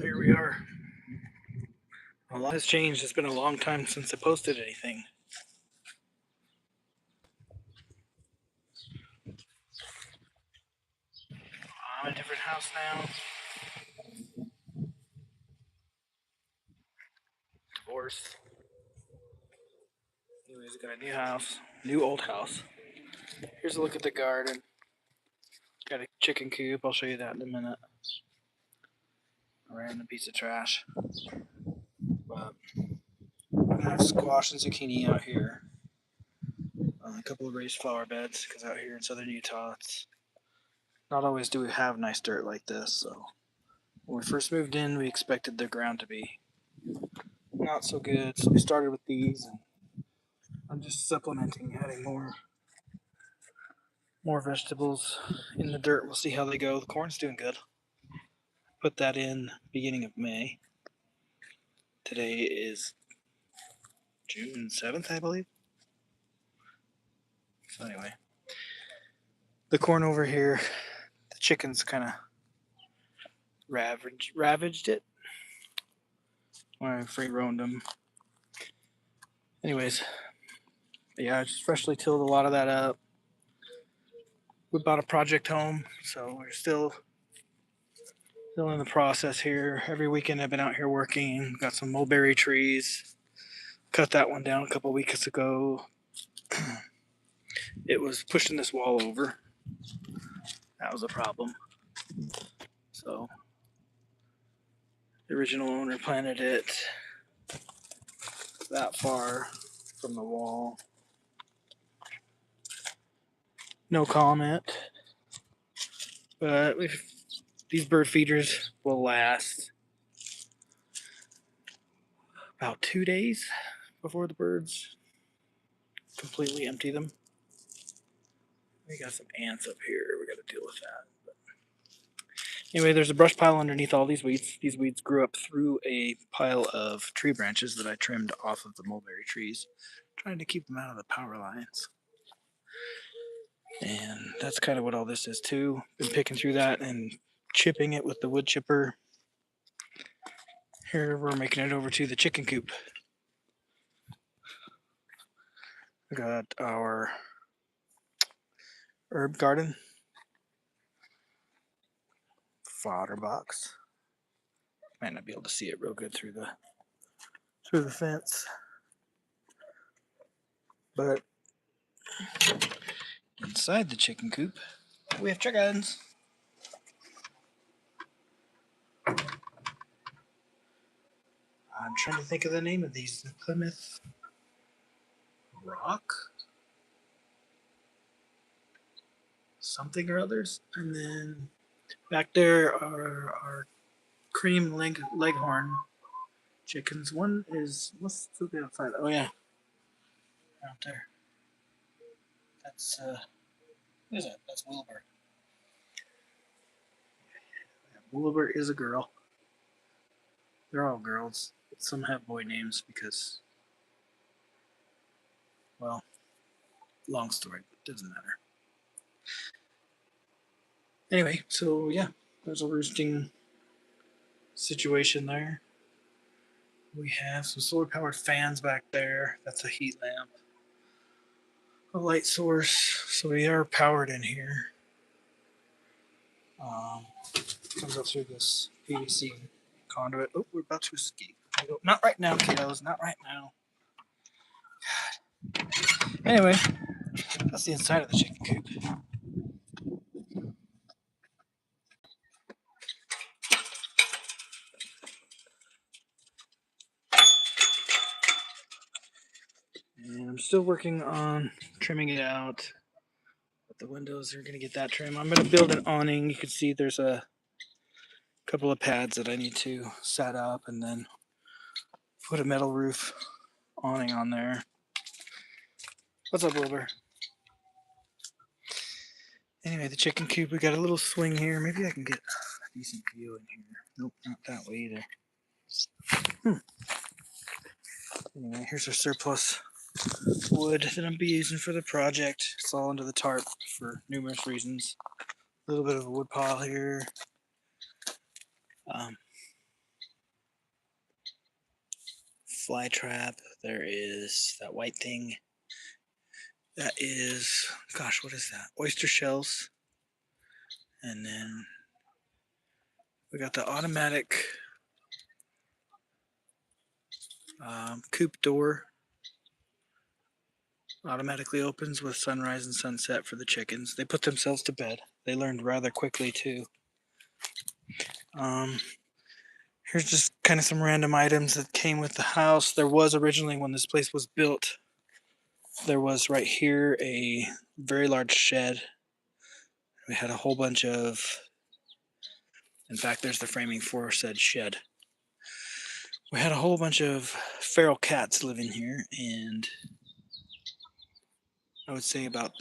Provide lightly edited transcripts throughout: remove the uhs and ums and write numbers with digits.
here we are. A lot has changed. It's been a long time since I posted anything. I'm in a different house now. Divorced. Anyways, got a new house. New old house. Here's a look at the garden. Got a chicken coop. I'll show you that in a minute. A random piece of trash. But I have squash and zucchini out here. A couple of raised flower beds, because out here in southern Utah, it's not always do we have nice dirt like this. So when we first moved in, we expected the ground to be not so good. So we started with these, and I'm just supplementing, adding more vegetables in the dirt. We'll see how they go. The corn's doing good. Put that in beginning of May. Today is June 7th, I believe. So anyway, the corn over here, the chickens kind of ravaged it when I free roamed them. Anyways, yeah, I just freshly tilled a lot of that up. We bought a project home, so we're still in the process here. Every weekend I've been out here working. Got some mulberry trees. Cut that one down a couple weeks ago. It was pushing this wall over. That was a problem. So the original owner planted it that far from the wall. No comment. But these bird feeders will last about 2 days before the birds completely empty them. We got some ants up here. We got to deal with that. But anyway, there's a brush pile underneath all these weeds. These weeds grew up through a pile of tree branches that I trimmed off of the mulberry trees, trying to keep them out of the power lines. And that's kind of what all this is too. Been picking through that and chipping it with the wood chipper. Here we're making it over to the chicken coop. We got our herb garden, fodder box. Might not be able to see it real good through the fence, but inside the chicken coop we have chickens. I'm trying to think of the name of these. The Plymouth Rock something or others. And then back there are our cream leghorn chickens. One is, what's the outside? Oh yeah, out there. That's what is that? That's Wilbur. Wilbur is a girl. They're all girls. Some have boy names because, well, long story, but doesn't matter. Anyway, so yeah, there's a roosting situation there. We have some solar powered fans back there. That's a heat lamp. A light source. So we are powered in here. Comes up through this PVC conduit. Oh, we're about to escape. Not right now, kiddos. Not right now. God. Anyway, that's the inside of the chicken coop. And I'm still working on trimming it out. But the windows are going to get that trim. I'm going to build an awning. You can see there's a couple of pads that I need to set up and then put a metal roof awning on there. What's up, Wilbur? Anyway, the chicken coop, we got a little swing here. Maybe I can get a decent view in here. Nope, not that way either. Anyway, here's our surplus wood that I'm be using for the project. It's all under the tarp for numerous reasons. A little bit of a wood pile here. fly trap. There is that white thing. That is, gosh, what is that? Oyster shells. And then we got the automatic coop door. Automatically opens with sunrise and sunset for the chickens. They put themselves to bed. They learned rather quickly too. Here's just kind of some random items that came with the house. There was originally, when this place was built, there was right here a very large shed. We had a whole bunch of, in fact, there's the framing for said shed. We had a whole bunch of feral cats living here, and I would say about,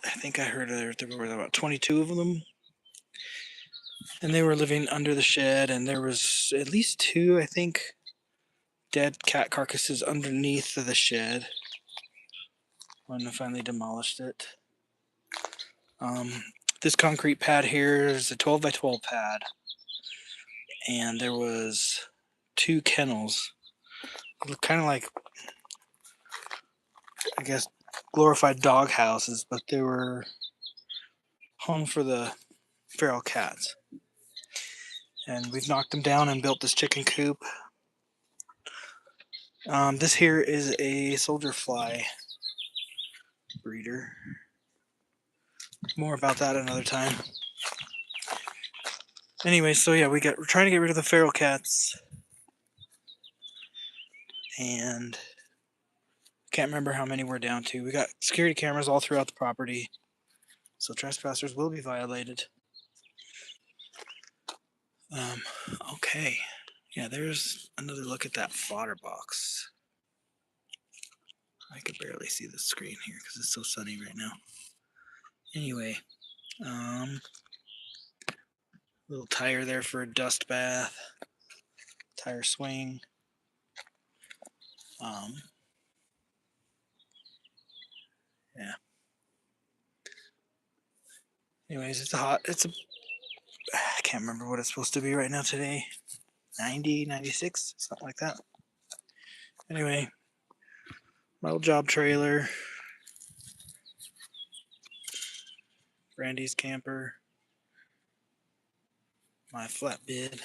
I think I heard there were about 22 of them. And they were living under the shed, and there was at least 2, I think, dead cat carcasses underneath the shed when I finally demolished it. This concrete pad here is a 12 by 12 pad, and there was 2 kennels, kind of like, I guess, glorified dog houses, but they were home for the feral cats. And we've knocked them down and built this chicken coop. This here is a soldier fly breeder. More about that another time. Anyway, so yeah, we're trying to get rid of the feral cats, and can't remember how many we're down to. We got security cameras all throughout the property, so trespassers will be violated. Okay, yeah, there's another look at that fodder box. I could barely see the screen here because it's so sunny right now. Anyway, little tire there for a dust bath, tire swing. Yeah. Anyways, I can't remember what it's supposed to be right now today. 90, 96, something like that. Anyway, my old job trailer, Randy's camper, my flatbed,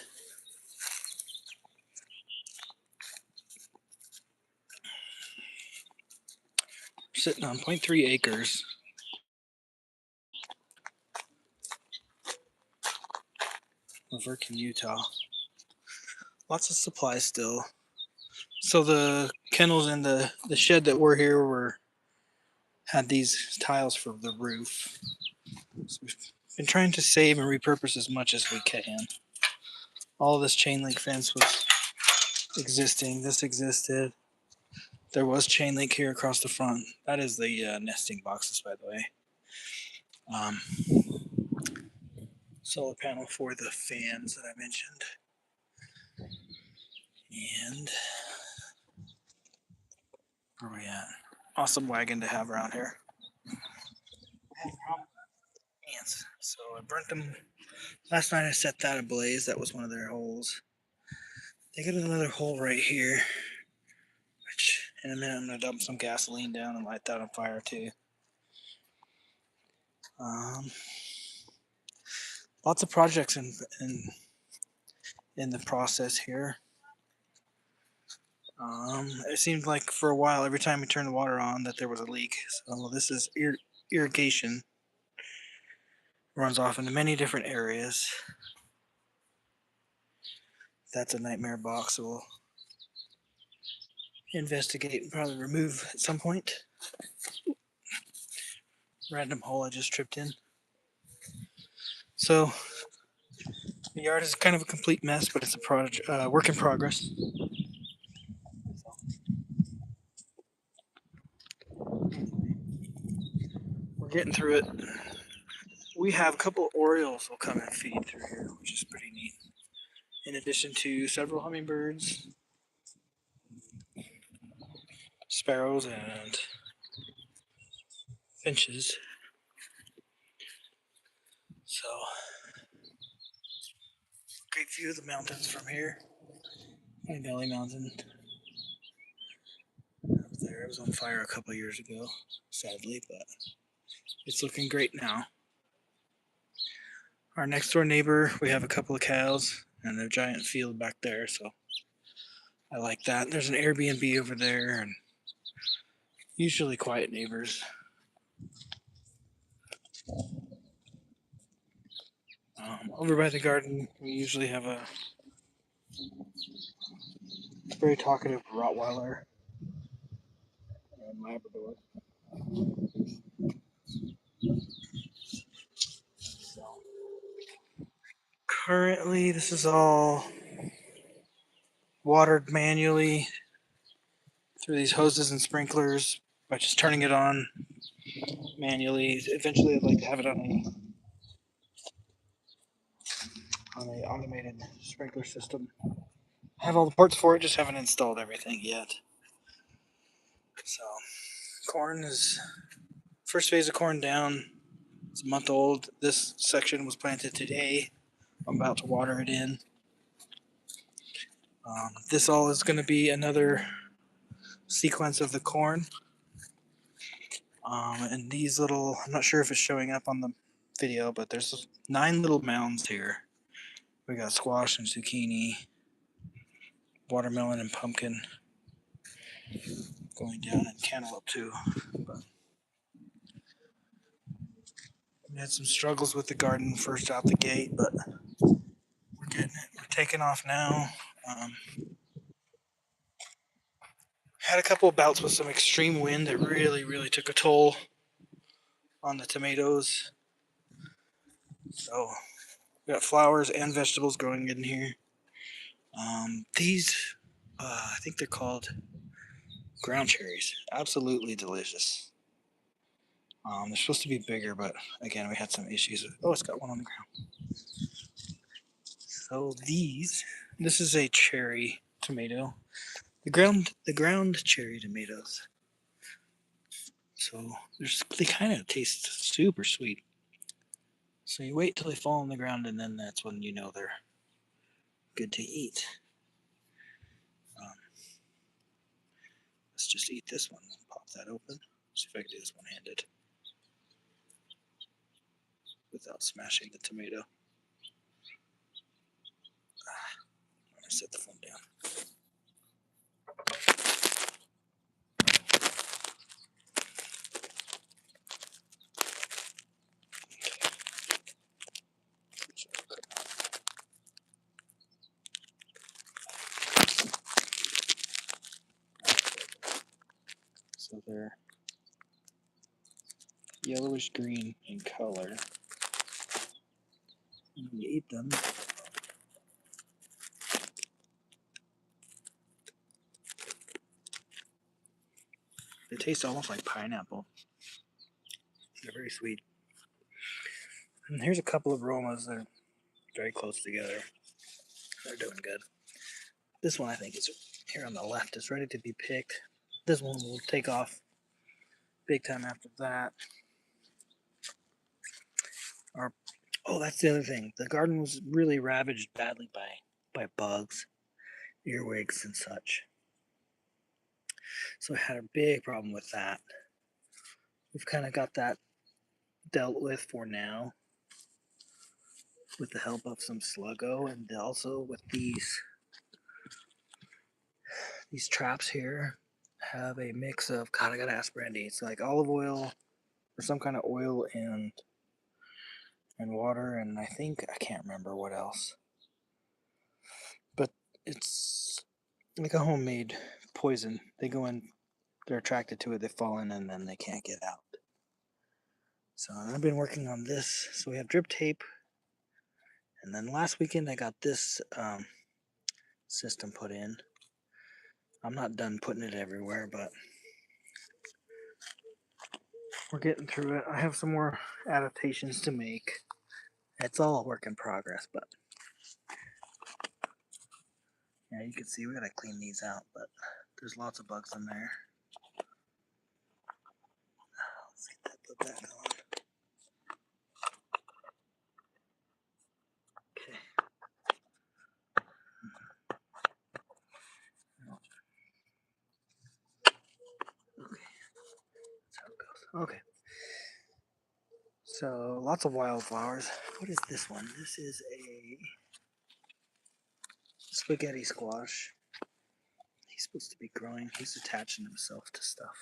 sitting on 0.3 acres. Of Virkin, Utah. Lots of supplies still. So the kennels and the shed that were here had these tiles for the roof. So we've been trying to save and repurpose as much as we can. All this chain link fence was existing. This existed. There was chain link here across the front. That is the nesting boxes, by the way. Solar panel for the fans that I mentioned. And where are we at? Awesome wagon to have around here. Ants. So I burnt them. Last night I set that ablaze. That was one of their holes. They got another hole right here, which in a minute I'm going to dump some gasoline down and light that on fire too. Lots of projects in the process here. It seemed like for a while, every time we turned the water on, that there was a leak. So this is irrigation. Runs off into many different areas. That's a nightmare box, so we'll investigate and probably remove at some point. Random hole I just tripped in. So the yard is kind of a complete mess, but it's a work in progress. We're getting through it. We have a couple of Orioles will come and feed through here, which is pretty neat. In addition to several hummingbirds, sparrows, and finches. So, great view of the mountains from here. My Valley Mountain up there. It was on fire a couple years ago, sadly, but it's looking great now. Our next door neighbor, we have a couple of cows and a giant field back there, so I like that. There's an Airbnb over there and usually quiet neighbors. Over by the garden, we usually have a very talkative Rottweiler and Labrador. So currently, this is all watered manually through these hoses and sprinklers by just turning it on manually. Eventually, I'd like to have it on a automated sprinkler system. I have all the parts for it, just haven't installed everything yet. So, corn is first phase of corn down. It's a month old. This section was planted today. I'm about to water it in. This all is going to be another sequence of the corn. And these little, I'm not sure if it's showing up on the video, but there's 9 little mounds here. We got squash and zucchini, watermelon and pumpkin going down, and cantaloupe too. But we had some struggles with the garden first out the gate, but we're getting it. We're taking off now. Had a couple of bouts with some extreme wind that really took a toll on the tomatoes. So we got flowers and vegetables growing in here. These, I think they're called ground cherries. Absolutely delicious. They're supposed to be bigger, but again, we had some issues with. Oh, it's got one on the ground. So this is a cherry tomato. The ground cherry tomatoes. So they kind of taste super sweet. So you wait till they fall on the ground, and then that's when you know they're good to eat. Let's just eat this one. Pop that open. See if I can do this one-handed without smashing the tomato. I'm gonna set the phone down. So they're yellowish green in color. And when you eat them, they taste almost like pineapple. They're very sweet. And here's a couple of aromas that are very close together. They're doing good. This one I think is here on the left is ready to be picked. This one will take off big time after that. Oh, that's the other thing. The garden was really ravaged badly by bugs, earwigs, and such. So I had a big problem with that. We've kind of got that dealt with for now with the help of some Sluggo, and also with these traps here have a mix of, God, I gotta ask Brandy. It's like olive oil or some kind of oil and water, and I can't remember what else. But it's like a homemade poison. They go in, they're attracted to it, they fall in, and then they can't get out. So I've been working on this. So we have drip tape, and then last weekend I got this system put in. I'm not done putting it everywhere, but we're getting through it. I have some more adaptations to make. It's all a work in progress, but yeah, you can see we gotta clean these out, but there's lots of bugs in there. Let's get that put back on. Okay. Okay. So lots of wildflowers. What is this one? This is a spaghetti squash. He's supposed to be growing. He's attaching himself to stuff.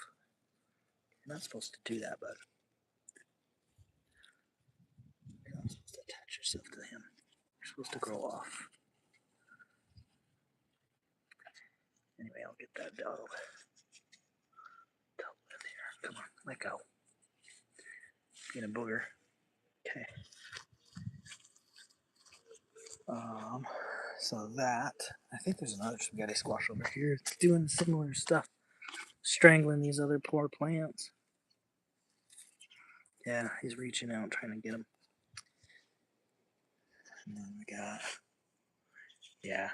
You're not supposed to do that, bud. You're not supposed to attach yourself to him. You're supposed to grow off. Anyway, I'll get that dog in here. Come on, let go. Being a booger. Okay. So that, I think there's another spaghetti squash over here. It's doing similar stuff. Strangling these other poor plants. Yeah, he's reaching out trying to get them. And then we got, yeah,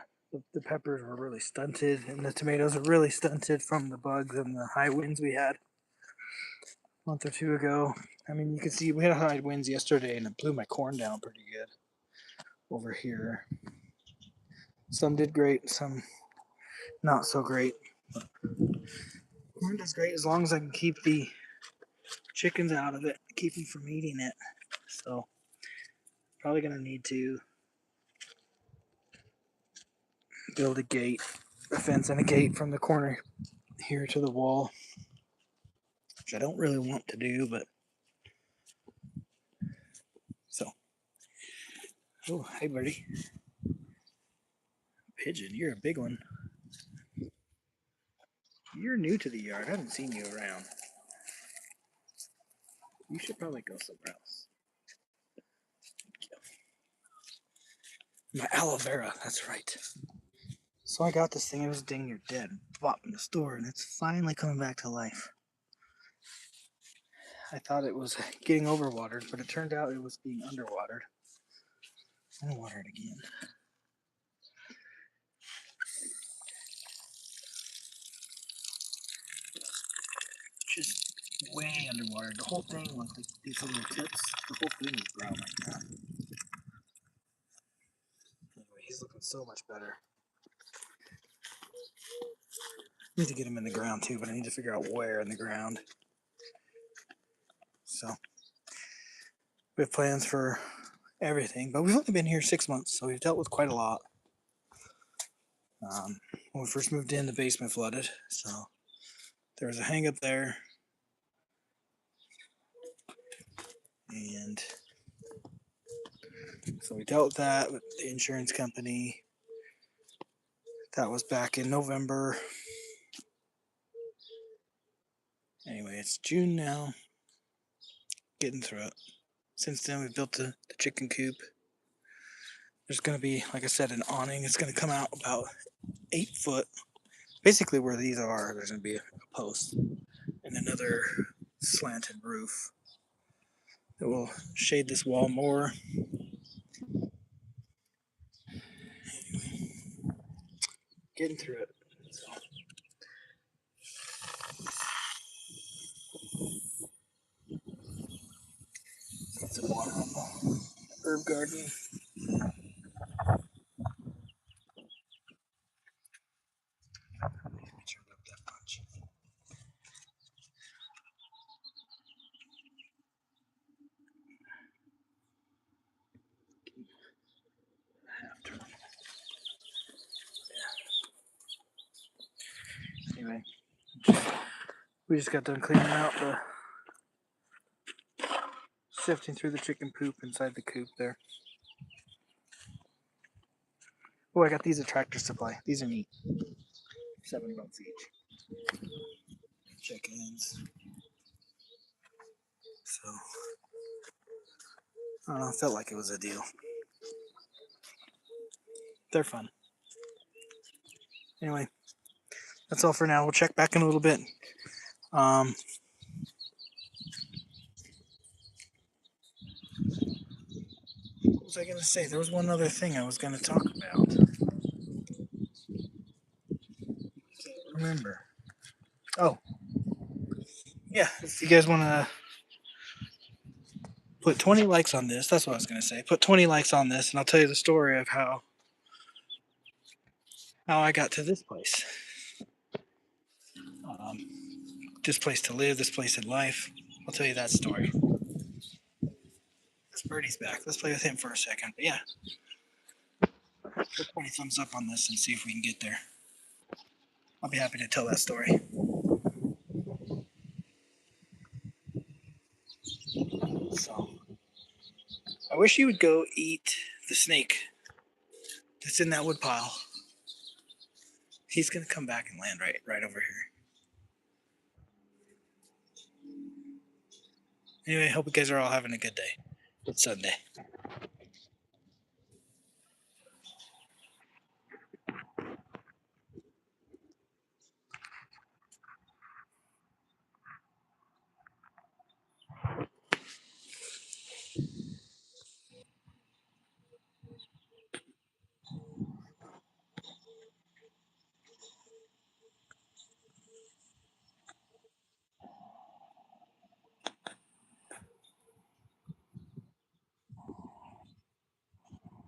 the peppers were really stunted and the tomatoes were really stunted from the bugs and the high winds we had a month or two ago. I mean, you can see we had high winds yesterday and it blew my corn down pretty good over here. Some did great, some not so great. Corn does great as long as I can keep the chickens out of it, keep them from eating it. So probably gonna need to build a gate, a fence and a gate from the corner here to the wall, which I don't really want to do, but so. Oh, hey buddy. Pigeon, you're a big one. You're new to the yard. I haven't seen you around. You should probably go somewhere else. My aloe vera, that's right. So I got this thing. It was dang near dead. Bought in the store, and it's finally coming back to life. I thought it was getting overwatered, but it turned out it was being underwatered. I'm gonna water it again. Just way underwater. The whole thing, like these little tips, the whole thing is brown like that. Anyway, he's looking so much better. I need to get him in the ground too, but I need to figure out where in the ground. So we have plans for everything, but we've only been here 6 months, so we've dealt with quite a lot. When we first moved in, the basement flooded, so there was a hang up there, and so we dealt with that with the insurance company. That was back in November. Anyway, it's June now. Getting through it. Since then, we've built the chicken coop. There's going to be, like I said, an awning. It's going to come out about 8 foot. Basically, where these are, there's going to be a post and another slanted roof that will shade this wall more. Getting through it. So. Got some water on the herb garden. Anyway, we just got done cleaning out the sifting through the chicken poop inside the coop there. Oh, I got these at Tractor Supply. These are neat. $7 each. Chickens. So, I don't know, felt like it was a deal. They're fun. Anyway, that's all for now. We'll check back in a little bit. What was I going to say? There was one other thing I was going to talk about. I can't remember. Oh. Yeah, if you guys want to put 20 likes on this, that's what I was going to say. Put 20 likes on this, and I'll tell you the story of how I got to this place. This place to live, this place in life. I'll tell you that story. This birdie's back. Let's play with him for a second. But yeah, let's put a thumbs up on this and see if we can get there. I'll be happy to tell that story. So, I wish you would go eat the snake that's in that wood pile. He's gonna come back and land right over here. Anyway, hope you guys are all having a good day. It's Sunday.